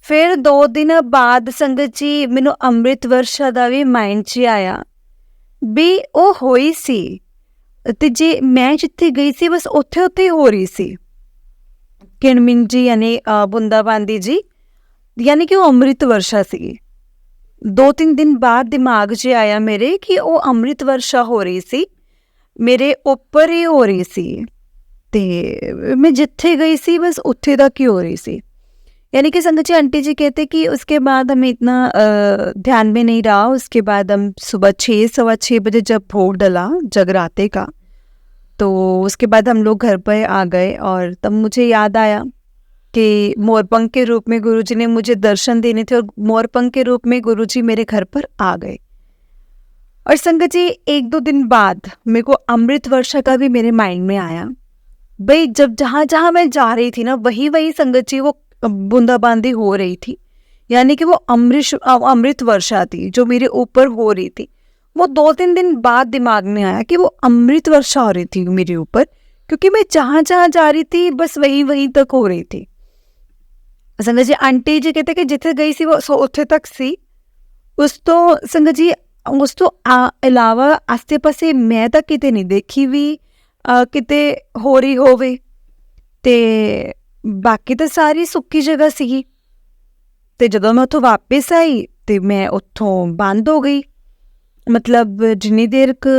[SPEAKER 1] ਫਿਰ 2 ਦਿਨ ਬਾਅਦ ਸੰਗਤ ਜੀ ਮੈਨੂੰ ਅੰਮ੍ਰਿਤ ਵਰਸ਼ਾ ਦਾ ਵੀ ਮਾਈਂਡ 'ਚ ਆਇਆ ਵੀ ਉਹ ਹੋਈ ਸੀ, ਅਤੇ ਜੇ ਮੈਂ ਜਿੱਥੇ ਗਈ ਸੀ ਬਸ ਉੱਥੇ ਹੀ ਹੋ ਰਹੀ ਸੀ। ਕਿਣਮਿਣ ਜੀ ਯਾਨੀ ਬੁੰਦਾਬਾਂਦੀ ਜੀ ਯਾਨੀ ਕਿ ਉਹ ਅੰਮ੍ਰਿਤ ਵਰਸ਼ਾ ਸੀਗੀ। 2-3 ਦਿਨ ਬਾਅਦ ਦਿਮਾਗ 'ਚ ਆਇਆ ਮੇਰੇ ਕਿ ਉਹ ਅੰਮ੍ਰਿਤ ਵਰਸ਼ਾ ਹੋ ਰਹੀ ਸੀ, ਮੇਰੇ ਉੱਪਰ ਹੀ ਹੋ ਰਹੀ ਸੀ। ਤੇ मैं जिथे गई सी बस उत्थे तक ही हो रही सी। यानी कि संगत जी आंटी जी कहते कि उसके बाद हमें इतना ध्यान में नहीं रहा। उसके बाद हम सुबह 6 सवा 6 बजे जब भोग डला जगराते का, तो उसके बाद हम लोग घर पर आ गए और तब मुझे याद आया कि मोरपंख के रूप में गुरुजी ने मुझे दर्शन देने थे और मोरपंख के रूप में गुरुजी मेरे घर पर आ गए। और संगत जी 1-2 दिन बाद मेरे को अमृत वर्षा का भी मेरे माइंड में आया। भाई जब जहाँ जहाँ मैं जा रही थी ना, वही वही संगत जी वो बूंदाबांदी हो रही थी। यानी कि वो अमृत वर्षा थी जो मेरे ऊपर हो रही थी। वो 2-3 दिन बाद दिमाग में आया कि वो अमृत वर्षा हो रही थी मेरे ऊपर, क्योंकि मैं जहाँ जहाँ जा रही थी बस वहीं वहीं तक हो रही थी। संगत जी आंटी जी कहते कि जिथे गई सी वो उत्थे तक सी। उस तो संगत जी उस तो इलावा आसे पासे मैं ਤਾਂ ਕਿਤੇ ਨਹੀਂ ਦੇਖੀ ਵੀ ਕਿਤੇ ਹੋ ਰਹੀ ਹੋਵੇ, ਤੇ ਬਾਕੀ ਤਾਂ ਸਾਰੀ ਸੁੱਕੀ ਜਗ੍ਹਾ ਸੀਗੀ। ਤੇ ਜਦੋਂ ਮੈਂ ਉੱਥੋਂ ਵਾਪਸ ਆਈ ਤੇ ਮੈਂ ਉੱਥੋਂ ਬੰਦ ਹੋ ਗਈ। ਮਤਲਬ ਜਿੰਨੀ ਦੇਰ ਕੁ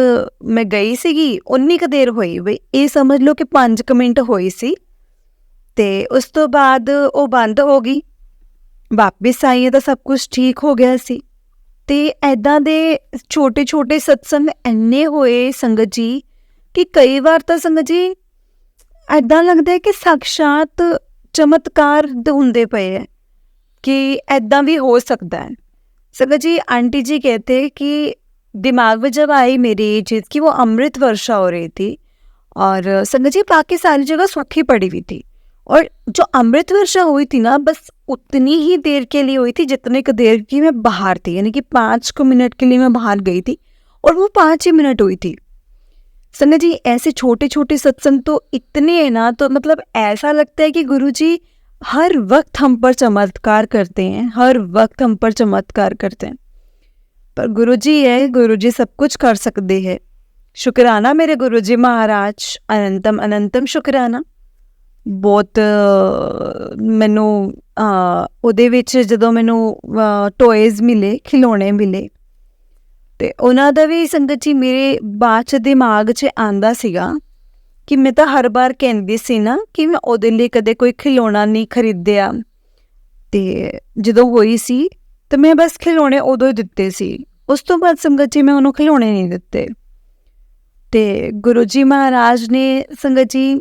[SPEAKER 1] ਮੈਂ ਗਈ ਸੀਗੀ ਉਨੀ ਕੁ ਦੇਰ ਹੋਈ, ਬਈ ਇਹ ਸਮਝ ਲਓ ਕਿ 5 ਕੁ ਮਿੰਟ ਹੋਈ ਸੀ ਤੇ ਉਸ ਤੋਂ ਬਾਅਦ ਉਹ ਬੰਦ ਹੋ ਗਈ। ਵਾਪਿਸ ਆਈ ਤਾਂ ਸਭ ਕੁਝ ਠੀਕ ਹੋ ਗਿਆ ਸੀ। ਤੇ ਐਦਾਂ ਦੇ ਛੋਟੇ ਛੋਟੇ ਸਤਸੰਗ ਇੰਨੇ ਹੋਏ ਸੰਗਤ ਜੀ ਕਿ ਕਈ ਵਾਰ ਤਾਂ ਸੰਗਤ ਜੀ ਐਦਾਂ ਲੱਗਦਾ ਹੈ ਕਿ ਸਾਕਸ਼ਾਤ ਚਮਤਕਾਰ ਹੁੰਦੇ ਪਏ ਹੈ कि ऐदा भी हो सकता है। संगत जी आंटी जी कहते कि दिमाग में जब आई मेरी ये चीज़ कि वो अमृत वर्षा हो रही थी और संगत जी बाकी सारी जगह सूखी पड़ी हुई थी, और जो अमृत वर्षा हुई थी ना बस उतनी ही देर के लिए हुई थी जितने की देर की मैं बाहर थी। यानी कि 5 मिनट के लिए मैं बाहर गई थी और वो 5 ही मिनट हुई थी। संगत जी ऐसे छोटे छोटे सत्संग तो इतने हैं ना, तो मतलब ऐसा लगता है कि गुरु जी हर वक्त हम पर चमत्कार करते हैं, हर वक्त हम पर चमत्कार करते हैं। पर गुरु जी है, गुरु जी सब कुछ कर सकते हैं। शुक्राना मेरे गुरु जी महाराज, अनंतम अनंतम शुक्राना। बहुत मैनू ਉਹਦੇ ਵਿੱਚ ਜਦੋਂ ਮੈਨੂੰ ਟੋਇਜ਼ ਮਿਲੇ, ਖਿਡੌਣੇ ਮਿਲੇ, ਤੇ ਉਹਨਾਂ ਦਾ ਵੀ ਸੰਗਤ ਜੀ ਮੇਰੇ ਬਾਅਦ 'ਚ ਦਿਮਾਗ 'ਚ ਆਉਂਦਾ ਸੀਗਾ ਕਿ ਮੈਂ ਤਾਂ ਹਰ ਵਾਰ ਕਹਿੰਦੀ ਸੀ ਨਾ ਕਿ ਮੈਂ ਉਹਦੇ ਲਈ ਕਦੇ ਕੋਈ ਖਿਡੌਣਾ ਨਹੀਂ ਖਰੀਦਿਆ, ਅਤੇ ਜਦੋਂ ਹੋਈ ਸੀ ਤਾਂ ਮੈਂ ਬਸ ਖਿਡੌਣੇ ਉਦੋਂ ਹੀ ਦਿੱਤੇ ਸੀ। ਉਸ ਤੋਂ ਬਾਅਦ ਸੰਗਤ ਜੀ ਮੈਂ ਉਹਨੂੰ ਖਿਡੌਣੇ ਨਹੀਂ ਦਿੱਤੇ। ਅਤੇ ਗੁਰੂ ਜੀ ਮਹਾਰਾਜ ਨੇ ਸੰਗਤ ਜੀ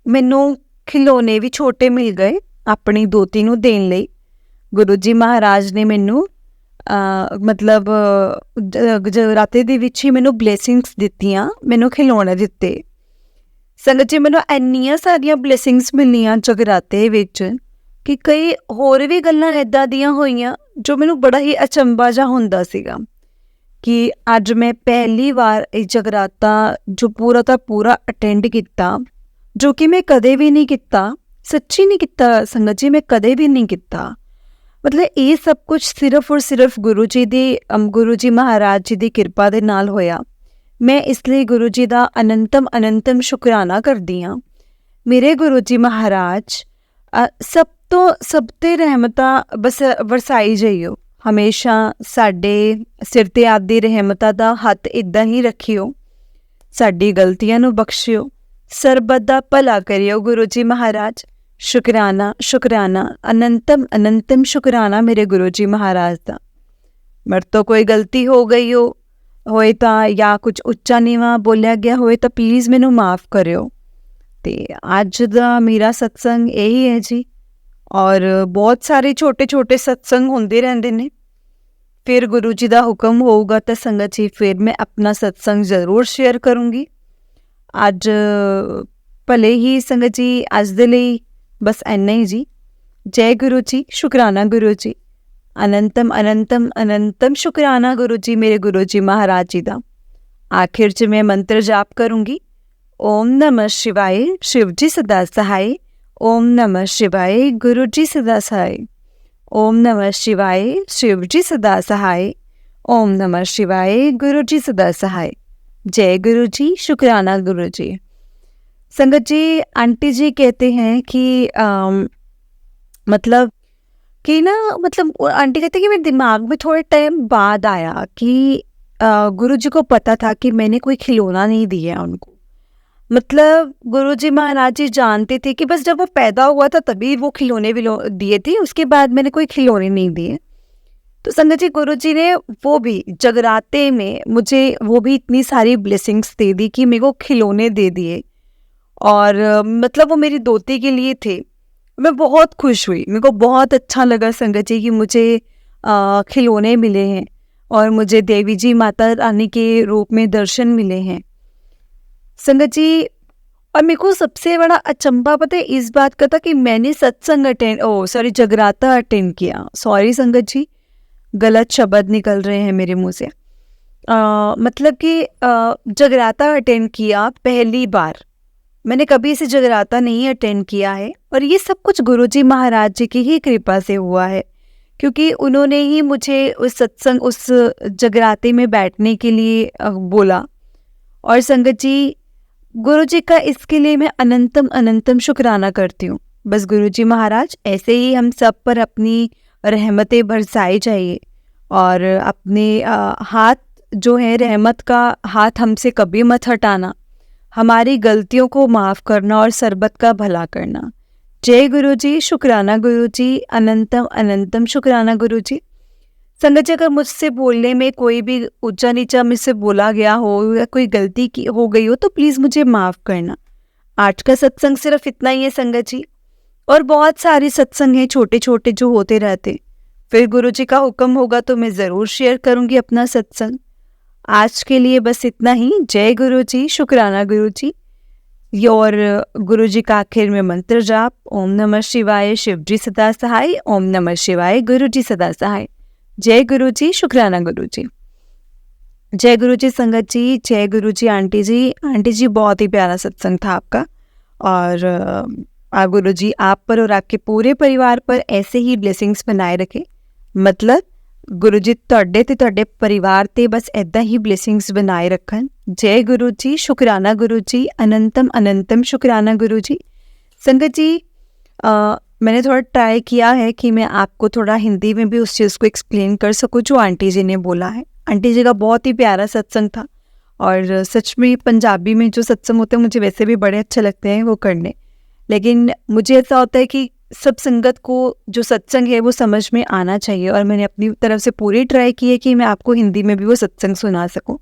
[SPEAKER 1] ਮੈਨੂੰ ਖਿਡੌਣੇ ਵੀ ਛੋਟੇ ਮਿਲ ਗਏ ਆਪਣੀ ਦੋਤੀ ਨੂੰ ਦੇਣ ਲਈ। ਗੁਰੂ ਜੀ ਮਹਾਰਾਜ ਨੇ ਮੈਨੂੰ ਮਤਲਬ ਜਗਰਾਤੇ ਦੇ ਵਿੱਚ ਹੀ ਮੈਨੂੰ ਬਲੇਸਿੰਗਸ ਦਿੱਤੀਆਂ, ਮੈਨੂੰ ਖਿਡੌਣੇ ਦਿੱਤੇ। ਸੰਗਤ ਜੀ ਮੈਨੂੰ ਇੰਨੀਆਂ ਸਾਰੀਆਂ ਬਲੇਸਿੰਗਸ ਮਿਲੀਆਂ ਜਗਰਾਤੇ ਵਿੱਚ ਕਿ ਕਈ ਹੋਰ ਵੀ ਗੱਲਾਂ ਇੱਦਾਂ ਦੀਆਂ ਹੋਈਆਂ ਜੋ ਮੈਨੂੰ ਬੜਾ ਹੀ ਅਚੰਭਾ ਜਿਹਾ ਹੁੰਦਾ ਸੀਗਾ ਕਿ ਅੱਜ ਮੈਂ ਪਹਿਲੀ ਵਾਰ ਇਹ ਜਗਰਾਤਾ ਜੋ ਪੂਰਾ ਦਾ ਪੂਰਾ ਅਟੈਂਡ ਕੀਤਾ, ਜੋ ਕਿ ਮੈਂ ਕਦੇ ਵੀ ਨਹੀਂ ਕੀਤਾ, ਸੱਚੀ ਨਹੀਂ ਕੀਤਾ ਸੰਗਤ ਜੀ, ਮੈਂ ਕਦੇ ਵੀ ਨਹੀਂ ਕੀਤਾ। ਮਤਲਬ ਇਹ ਸਭ ਕੁਝ ਸਿਰਫ ਔਰ ਸਿਰਫ ਗੁਰੂ ਜੀ ਮਹਾਰਾਜ ਜੀ ਦੀ ਕਿਰਪਾ ਦੇ ਨਾਲ ਹੋਇਆ। ਮੈਂ ਇਸ ਲਈ ਗੁਰੂ ਜੀ ਦਾ ਅਨੰਤਮ ਅਨੰਤਮ ਸ਼ੁਕਰਾਨਾ ਕਰਦੀ ਹਾਂ। ਮੇਰੇ ਗੁਰੂ ਜੀ ਮਹਾਰਾਜ ਸਭ 'ਤੇ ਰਹਿਮਤਾਂ ਵਰਸਾਈ ਜਾਈਓ, ਹਮੇਸ਼ਾ ਸਾਡੇ ਸਿਰ 'ਤੇ ਆਪਦੀ ਰਹਿਮਤਾਂ ਦਾ ਹੱਥ ਇੱਦਾਂ ਹੀ ਰੱਖਿਓ, ਸਾਡੀ ਗਲਤੀਆਂ ਨੂੰ ਬਖਸ਼ਿਓ, ਸਰਬਤ ਦਾ ਭਲਾ ਕਰਿਓ ਗੁਰੂ ਜੀ ਮਹਾਰਾਜ। ਸ਼ੁਕਰਾਨਾ ਸ਼ੁਕਰਾਨਾ, ਅਨੰਤਮ ਅਨੰਤਮ ਸ਼ੁਕਰਾਨਾ ਮੇਰੇ ਗੁਰੂ ਜੀ ਮਹਾਰਾਜ ਦਾ। ਮੇਰੇ ਤੋਂ ਕੋਈ ਗਲਤੀ ਹੋ ਗਈ ਹੋਏ ਤਾਂ ਜਾਂ ਕੁਝ ਉੱਚਾ ਨੀਵਾਂ ਬੋਲਿਆ ਗਿਆ ਹੋਏ ਤਾਂ ਪਲੀਜ਼ ਮੈਨੂੰ ਮਾफ़ ਕਰਿਓ। ਅਤੇ ਅੱਜ ਦਾ ਮੇਰਾ ਸਤਸੰਗ ਇਹੀ ਹੈ ਜੀ, ਔਰ ਬਹੁਤ ਸਾਰੇ ਛੋਟੇ ਛੋਟੇ ਸਤਸੰਗ ਹੁੰਦੇ ਰਹਿੰਦੇ ਨੇ। ਫਿਰ ਗੁਰੂ ਜੀ ਦਾ ਹੁਕਮ ਹੋਊਗਾ ਤਾਂ ਸੰਗਤ ਜੀ ਫਿਰ ਮੈਂ ਆਪਣਾ ਸਤਸੰਗ ਜ਼ਰੂਰ ਸ਼ੇਅਰ ਕਰੂੰਗੀ। ਅੱਜ ਭਲੇ ਹੀ ਸੰਗਤ ਜੀ ਅੱਜ ਦੇ ਲਈ ਬਸ ਇੰਨਾ ਹੀ ਜੀ। ਜੈ ਗੁਰੂ ਜੀ, ਸ਼ੁਕਰਾਨਾ ਗੁਰੂ ਜੀ, ਅਨੰਤਮ ਅਨੰਤਮ ਅਨੰਤਮ ਸ਼ੁਕਰਾਨਾ ਗੁਰੂ ਜੀ ਮੇਰੇ ਗੁਰੂ ਜੀ ਮਹਾਰਾਜ ਜੀ ਦਾ। ਆਖਿਰ 'ਚ ਮੈਂ ਮੰਤਰ ਜਾਪ ਕਰੂੰਗੀ, ਓਮ ਨਮः ਸ਼ਿਵਾਏ ਸ਼ਿਵ ਜੀ ਸਦਾ ਸਹਾਏ, ਓਮ ਨਮः ਸ਼ਿਵਾਏ ਗੁਰੂ ਜੀ ਸਦਾ ਸਹਾਏ, ਓਮ ਨਮः ਸ਼ਿਵਾਏ ਸ਼ਿਵ ਜੀ ਸਦਾ ਸਹਾਏ, ਓਮ ਨਮः ਸ਼ਿਵਾਏ ਗੁਰੂ ਜੀ ਸਦਾ ਸਹਾਏ। जय गुरु जी, शुक्राना गुरु जी। संगत जी आंटी जी कहते हैं कि मतलब कि ना मतलब आंटी कहते हैं कि मेरे दिमाग में थोड़े टाइम बाद आया कि गुरु जी को पता था कि मैंने कोई खिलौना नहीं दिया उनको। मतलब गुरुजी महाराज जी जानते थे कि बस जब वो पैदा हुआ था तभी वो खिलौने दिए थे, उसके बाद मैंने कोई खिलौने नहीं दिए। तो संगत जी गुरुजी ने वो भी जगराते में मुझे वो भी इतनी सारी ब्लेसिंग्स दे दी कि मेरे को खिलौने दे दिए। और मतलब वो मेरी दोती के लिए थे। मैं बहुत खुश हुई, मेरे को बहुत अच्छा लगा संगत जी कि मुझे खिलौने मिले हैं और मुझे देवी जी माता रानी के रूप में दर्शन मिले हैं संगत जी। और मेरे को सबसे बड़ा अचंभा पता है इस बात का था कि मैंने जगराता अटेंड किया। सॉरी संगत जी, गलत शब्द निकल रहे हैं मेरे मुंह से। मतलब कि जगराता अटेंड किया पहली बार। मैंने कभी इसे जगराता नहीं अटेंड किया है और ये सब कुछ गुरुजी महाराज जी की ही कृपा से हुआ है, क्योंकि उन्होंने ही मुझे उस सत्संग, उस जगराते में बैठने के लिए बोला। और संगत जी गुरुजी का इसके लिए मैं अनंतम अनंतम शुक्राना करती हूँ। बस गुरुजी महाराज ऐसे ही हम सब पर अपनी रहमतें बरसाई जाइए और अपने हाथ जो है रहमत का हाथ हमसे कभी मत हटाना, हमारी गलतियों को माफ़ करना और सरबत का भला करना। जय गुरुजी, शुक्राना गुरुजी, अनंतम अनंतम शुक्राना गुरुजी। संगत जी अगर मुझसे बोलने में कोई भी ऊंचा नीचा मुझसे बोला गया हो या कोई गलती की हो गई हो तो प्लीज़ मुझे माफ़ करना। आज का सत्संग सिर्फ इतना ही है संगत जी, और बहुत सारे सत्संग हैं छोटे छोटे जो होते रहते। फिर गुरुजी का हुक्म होगा तो मैं ज़रूर शेयर करूँगी अपना सत्संग। आज के लिए बस इतना ही। जय गुरुजी, शुक्राना गुरुजी। और गुरुजी का आखिर में मंत्र जाप, ओम नमः शिवाय, शिवजी सदा सहाय, ओम नमः शिवाय, गुरुजी सदा सहाय। जय गुरुजी, शुक्राना गुरुजी। जय गुरुजी संगत जी, जय गुरुजी आंटी जी। आंटी जी बहुत ही प्यारा सत्संग था आपका, और गुरुजी आप पर और आपके पूरे परिवार पर ऐसे ही ब्लेसिंग्स बनाए रखे। मतलब गुरुजी ਤੁਹਾਡੇ ਤੇ ਤੁਹਾਡੇ परिवार ते बस ऐदा ही ब्लेसिंग्स बनाए रखन। जय गुरुजी, शुक्राना गुरुजी, अनंतम अनंतम शुक्राना गुरुजी। संगत जी मैंने थोड़ा ट्राई किया है कि मैं आपको थोड़ा हिंदी में भी उस चीज़ को एक्सप्लेन कर सकूं जो आंटी जी ने बोला है। आंटी जी का बहुत ही प्यारा सत्संग था, और सच में पंजाबी में जो सत्संग होते हैं मुझे वैसे भी बड़े अच्छे लगते हैं वो करने। लेकिन मुझे ऐसा होता है कि सब संगत को जो सत्संग है वो समझ में आना चाहिए, और मैंने अपनी तरफ से पूरी ट्राई की है कि मैं आपको हिंदी में भी वो सत्संग सुना सकूं।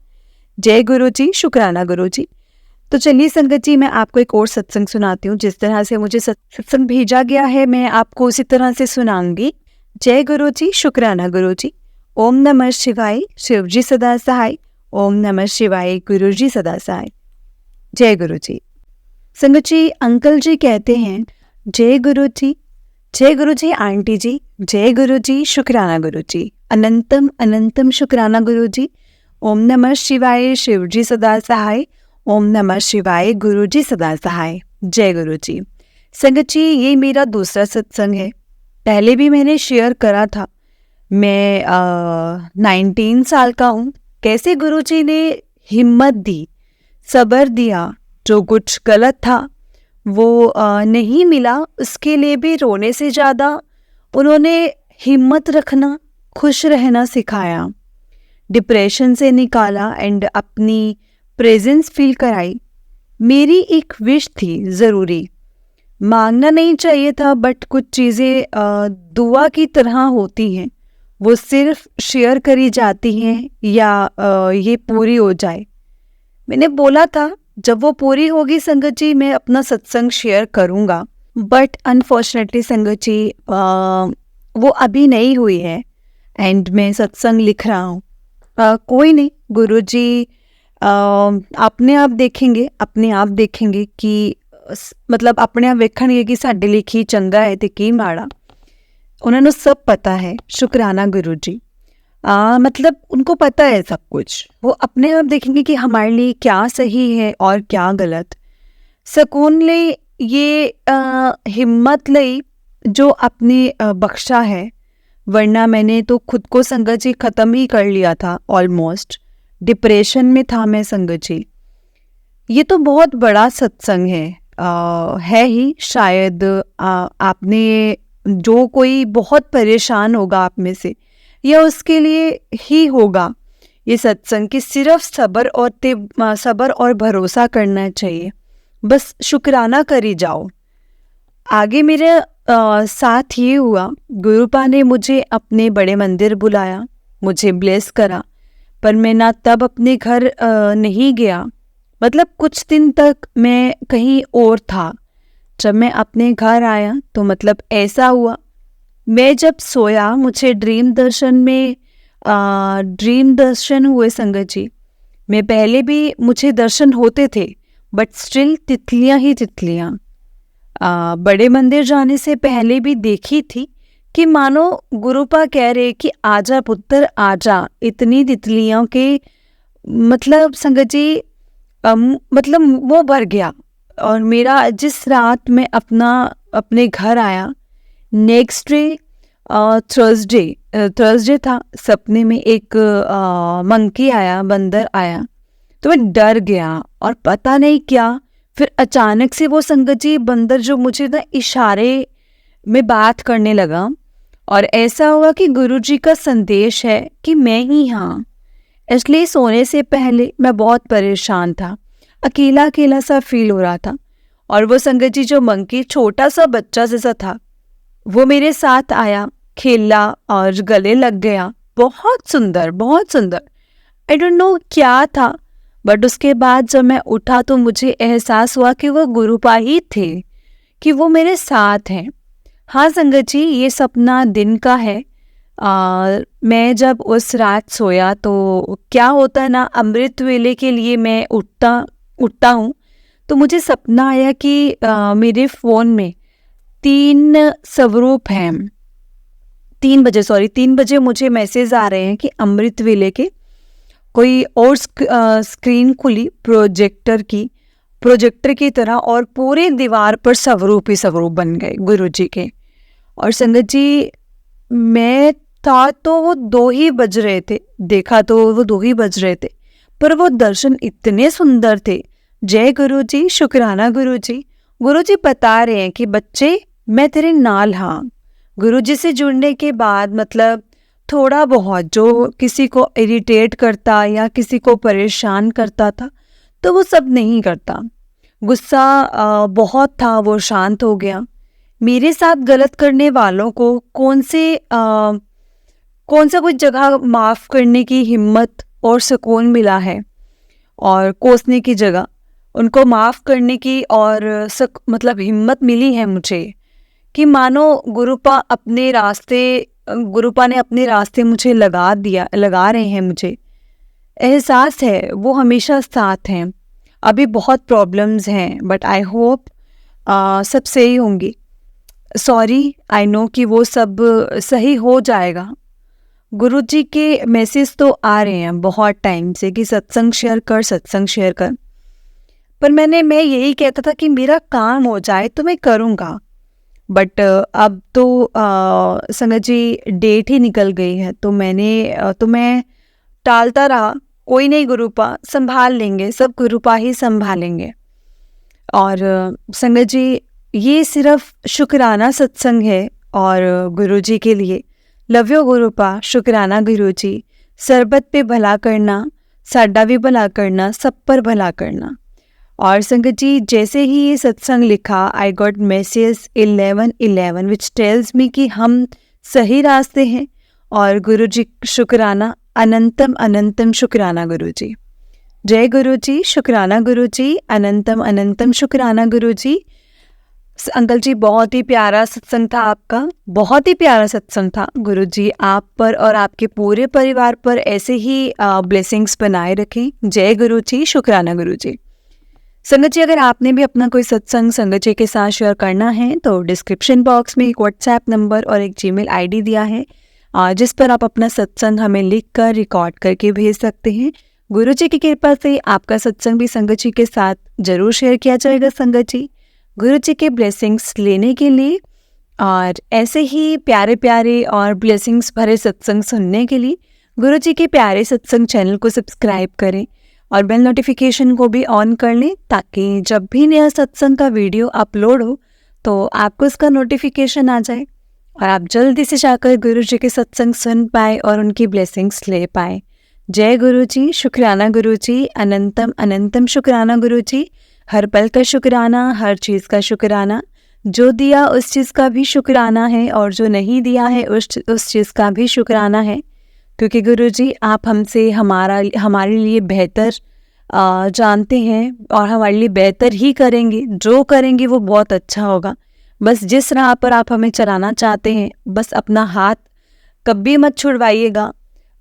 [SPEAKER 1] जय गुरुजी, शुक्राना गुरुजी। तो चलिए संगत जी मैं आपको एक और सत्संग सुनाती हूँ। जिस तरह से मुझे सत्संग भेजा गया है मैं आपको उसी तरह से सुनाऊंगी। जय गुरुजी, शुक्राना गुरुजी। ओम नमः शिवाय, शिवजी सदा सहाय, ओम नमः शिवाय, गुरुजी सदा सहाय। जय गुरुजी। संगत जी अंकल जी कहते हैं जय गुरुजी, जय गुरुजी आंटी जी, जय गुरुजी, शुक्राना गुरुजी, अनंतम अनंतम शुक्राना गुरुजी। ओम नमः शिवाय, शिवजी सदा सहाय, ओम नमः शिवाय, गुरुजी सदा सहाय। जय गुरुजी। संगत जी ये मेरा दूसरा सत्संग है। पहले भी मैंने शेयर करा था। मैं 19 साल का हूँ। कैसे गुरुजी ने हिम्मत दी, सब्र दिया, जो कुछ गलत था वो नहीं मिला उसके लिए भी रोने से ज़्यादा उन्होंने हिम्मत रखना, खुश रहना सिखाया, डिप्रेशन से निकाला एंड अपनी प्रेजेंस फील कराई। मेरी एक विश थी ज़रूरी, मांगना नहीं चाहिए था, बट कुछ चीज़ें दुआ की तरह होती हैं, वो सिर्फ शेयर करी जाती हैं या ये पूरी हो जाए। मैंने बोला था जब वो पूरी होगी संगत जी मैं अपना सत्संग शेयर करूँगा, बट अनफॉर्चुनेटली संगत जी वो अभी नहीं हुई है एंड मैं सत्संग लिख रहा हूँ। कोई नहीं, गुरुजी अपने आप देखेंगे, अपने आप देखेंगे कि मतलब अपने आप वेखणगे कि साडे लिए की चंगा है ते की माड़ा। उन्होंने सब पता है। शुक्राना गुरुजी। मतलब उनको पता है सब कुछ। वो अपने आप देखेंगे कि हमारे लिए क्या सही है और क्या गलत। सकून ले ये हिम्मत लई जो अपनी बख्शा है, वरना मैंने तो खुद को संगत जी ख़त्म ही कर लिया था। ऑलमोस्ट डिप्रेशन में था मैं संगत जी। ये तो बहुत बड़ा सत्संग है ही। शायद आपने जो कोई बहुत परेशान होगा आप में से, या उसके लिए ही होगा ये सत्संग कि सिर्फ सब्र और भरोसा करना चाहिए। बस शुक्राना करी जाओ। आगे मेरे साथ ये हुआ, गुरुपा ने मुझे अपने बड़े मंदिर बुलाया, मुझे ब्लेस करा, पर मैं ना तब अपने घर नहीं गया। मतलब कुछ दिन तक मैं कहीं और था। जब मैं अपने घर आया तो मतलब ऐसा हुआ, मैं जब सोया मुझे ड्रीम दर्शन हुए संगत जी। मैं पहले भी मुझे दर्शन होते थे, बट स्टिल तितलियां ही तितलियां। बड़े मंदिर जाने से पहले भी देखी थी कि मानो गुरुपा कह रहे कि आजा पुत्र आजा, इतनी तितलियों के मतलब संगत जी मतलब वो भर गया। और मेरा जिस रात में अपने घर आया, नेक्स्ट डे थर्सडे था, सपने में एक मंकी आया, बंदर आया, तो मैं डर गया और पता नहीं क्या। फिर अचानक से वो संगत जी बंदर जो मुझे ना इशारे में बात करने लगा, और ऐसा हुआ कि गुरुजी का संदेश है कि मैं ही हाँ। इसलिए सोने से पहले मैं बहुत परेशान था, अकेला अकेला सा फील हो रहा था। और वो संगत जी जो मंकी छोटा सा बच्चा जैसा था, वो मेरे साथ आया, खेला और गले लग गया। बहुत सुंदर, बहुत सुंदर। आई डोंट नो क्या था, बट उसके बाद जब मैं उठा तो मुझे एहसास हुआ कि वो गुरुपा ही थे, कि वो मेरे साथ हैं। हाँ संगत जी, ये सपना दिन का है। मैं जब उस रात सोया तो क्या होता है ना, अमृत वेले के लिए मैं उठता हूँ, तो मुझे सपना आया कि मेरे फ़ोन में 3 स्वरूप हैं। 3 बजे मुझे मैसेज आ रहे हैं कि अमृत वेले के कोई और स्क्रीन खुली प्रोजेक्टर की तरह, और पूरे दीवार पर स्वरूप ही स्वरूप बन गए गुरुजी के। और संगत जी, मैं था तो वो 2 ही बज रहे थे, देखा तो वो 2 ही बज रहे थे, पर वो दर्शन इतने सुंदर थे। जय गुरुजी, शुक्राना गुरुजी। गुरुजी बता रहे हैं कि बच्चे मैं तेरे नाल हाँ। गुरुजी से जुड़ने के बाद मतलब थोड़ा बहुत जो किसी को इरिटेट करता या किसी को परेशान करता था, तो वो सब नहीं करता। गुस्सा बहुत था, वो शांत हो गया। मेरे साथ गलत करने वालों को कौन सा कुछ जगह माफ़ करने की हिम्मत और सुकून मिला है, और कोसने की जगह उनको माफ़ करने की और मतलब हिम्मत मिली है मुझे, कि मानो गुरुपा ने अपने रास्ते मुझे लगा रहे हैं। मुझे एहसास है वो हमेशा साथ हैं। अभी बहुत प्रॉब्लम्स हैं, बट आई होप सब सही होंगी। सॉरी, आई नो कि वो सब सही हो जाएगा। गुरुजी के मैसेज तो आ रहे हैं बहुत टाइम से कि सत्संग शेयर कर, पर मैं यही कहता था कि मेरा काम हो जाए तो मैं करूँगा। बट अब तो संगत जी डेट ही निकल गई है, तो मैं टालता रहा। कोई नहीं, गुरुपा संभाल लेंगे, सब गुरुपा ही संभालेंगे। और संगत जी, ये सिर्फ शुक्राना सत्संग है और गुरुजी के लिए। लव यू गुरुपा, शुक्राना गुरुजी। सरबत पे भला करना, साडा भी भला करना, सब पर भला करना। और संगत जी, जैसे ही ये सत्संग लिखा, I got message 11:11 which tells me कि हम सही रास्ते हैं। और गुरुजी शुक्राना, अनंतम अनंतम शुक्राना गुरुजी। जय गुरुजी, शुक्राना गुरुजी, अनंतम अनंतम शुक्राना गुरुजी। अंकल जी, बहुत ही प्यारा सत्संग था आपका, बहुत ही प्यारा सत्संग था। गुरुजी आप पर और आपके पूरे परिवार पर ऐसे ही ब्लेसिंग्स बनाए रखें। जय गुरुजी, शुक्राना गुरुजी। संगत जी, अगर आपने भी अपना कोई सत्संग संगत जी के साथ शेयर करना है तो डिस्क्रिप्शन बॉक्स में एक व्हाट्सएप नंबर और एक जीमेल आईडी दिया है, जिस पर आप अपना सत्संग हमें लिखकर रिकॉर्ड करके भेज सकते हैं। गुरुजी की कृपा से आपका सत्संग भी संगत जी के साथ जरूर शेयर किया जाएगा। संगत जी, गुरुजी के ब्लेसिंग्स लेने के लिए और ऐसे ही प्यारे प्यारे और ब्लेसिंग्स भरे सत्संग सुनने के लिए गुरुजी के प्यारे सत्संग चैनल को सब्सक्राइब करें और बेल नोटिफिकेशन को भी ऑन कर लें, ताकि जब भी नया सत्संग का वीडियो अपलोड हो तो आपको इसका नोटिफिकेशन आ जाए और आप जल्दी से जाकर गुरुजी के सत्संग सुन पाए और उनकी ब्लेसिंग्स ले पाए। जय गुरुजी, शुक्राना गुरुजी, अनंतम अनंतम शुक्राना गुरुजी। हर पल का शुक्राना, हर चीज़ का शुक्राना, जो दिया उस चीज़ का भी शुक्राना है और जो नहीं दिया है उस चीज़ का भी शुक्राना है। क्योंकि गुरुजी आप हमसे हमारे लिए बेहतर जानते हैं और हमारे लिए बेहतर ही करेंगे, जो करेंगे वो बहुत अच्छा होगा। बस जिस राह पर आप हमें चलाना चाहते हैं, बस अपना हाथ कभी मत छुड़वाइएगा,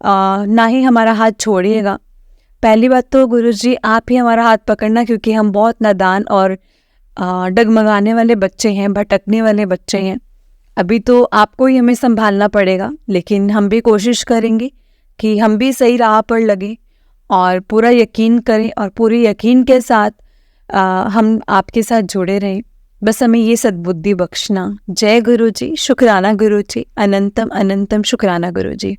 [SPEAKER 1] ना ही हमारा हाथ छोड़िएगा। पहली बात तो गुरुजी आप ही हमारा हाथ पकड़ना, क्योंकि हम बहुत नादान और डगमगाने वाले बच्चे हैं, भटकने वाले बच्चे हैं। अभी तो आपको ही हमें संभालना पड़ेगा, लेकिन हम भी कोशिश करेंगे कि हम भी सही राह पर लगे और पूरा यकीन करें और पूरे यकीन के साथ हम आपके साथ जुड़े रहें। बस हमें ये सद्बुद्धि बख्शना। जय गुरु जी, शुक्राना गुरु जी, अनंतम अनंतम शुक्राना गुरु जी।